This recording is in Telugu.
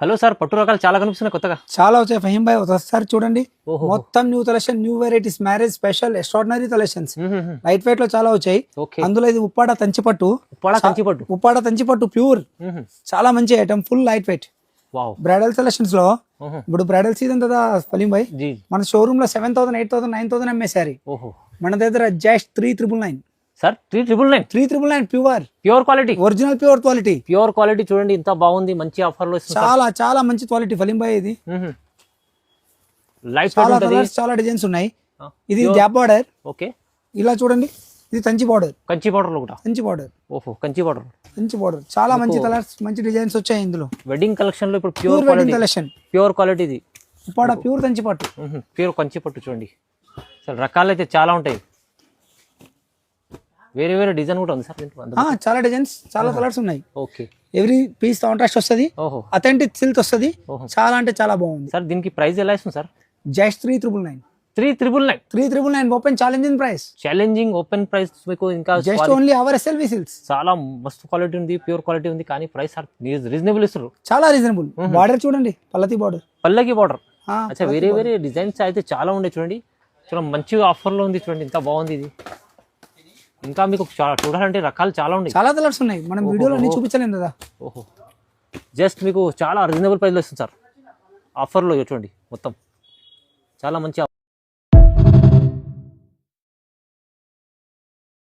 హలో సార్, పట్టు రకాలు చాలా కనిపిస్తున్నాయి కొత్తగా. చాలా వచ్చాయి ఫహీం భాయ్, ఒకసారి చూడండి. మొత్తం new collection, new varieties, marriage special, extraordinary collections. Light weight లో చాలా వచ్చాయి. అందులో ఇది ఉప్పాడ తంచిపట్టు, ఉప్పాడ తంచిపట్టు ప్యూర్, చాలా మంచి item, full light weight. Bridal collections లో ఇప్పుడు బ్రైడల్ సీజన్ కదా ఫలీం భాయ్, మన షోరూమ్ లో 7,000, 8,000, 9,000 అమ్మేసారి. మన దగ్గర just 3,999 sir. 3,999 pure quality, original pure quality చూడండి ఎంత బాగుంది, మంచి ఆఫర్ లో చాలా చాలా మంచి క్వాలిటీ ఫలీం భాయ్. ఇది లైట్ చాలా కలర్స్, చాలా డిజైన్స్ ఉన్నాయి. ఇది గ్యాప్ బార్డర్. ఓకే, ఇలా చూడండి. ఇది కంచి బార్డర్, కంచి బార్డర్ లో కూడా కంచి బార్డర్. ఓహో, కంచి బార్డర్ చాలా మంచి కలర్స్, మంచి డిజైన్స్ వచ్చాయి ఇందులో. వెడ్డింగ్ కలెక్షన్ లో ఇప్పుడు pure wedding collection, pure quality. ఇది ఉప్పాడ ప్యూర్ కంచి పట్టు, ప్యూర్ కంచి పట్టు. చూడండి అసలు రకాలు అయితే చాలా ఉంటాయి. వేరే వేరే డిజైన్ కూడా ఉంది సార్. చాలా డిజైన్స్, చాలా కలర్స్ ఉన్నాయి. ఓకే, ఎవ్రీ పీస్ కాంట్రాస్ట్ వస్తుంది, అథెంటిక్ సిల్క్ వస్తుంది. చాలా అంటే చాలా బాగుంది సార్. దీనికి ప్రైస్ ఎలా ఇస్తుంది sir? Just 3,999. 3,999 open challenging price. Challenging open price మీకు. ఇంకా just only our SLV silks. చాలా మస్తు క్వాలిటీ ఉంది, ప్యూర్ క్వాలిటీ ఉంది, కానీ ప్రైస్ రీజనబుల్ ఇస్తారు. చాలా రీజనబుల్. బార్డర్ చూడండి, పల్లకి బార్డర్. అచ్చా, వేరే వేరే డిజైన్స్ అయితే చాలా ఉండే. చూడండి చాలా మంచి ఆఫర్ లో ఉంది. చూడండి ఎంత బాగుంది ఇది. ఇంకా మీకు చూడాలంటే రకాలు చాలా ఉన్నాయి, చాలా కలర్స్ ఉన్నాయి. మనం వీడియోలో అన్ని చూపించలేం కదా. ఓహో, జస్ట్ మీకు చాలా రీజనబుల్ ప్రైస్ లో ఇస్తుంది సార్ ఆఫర్ లో. చూడండి మొత్తం చాలా మంచి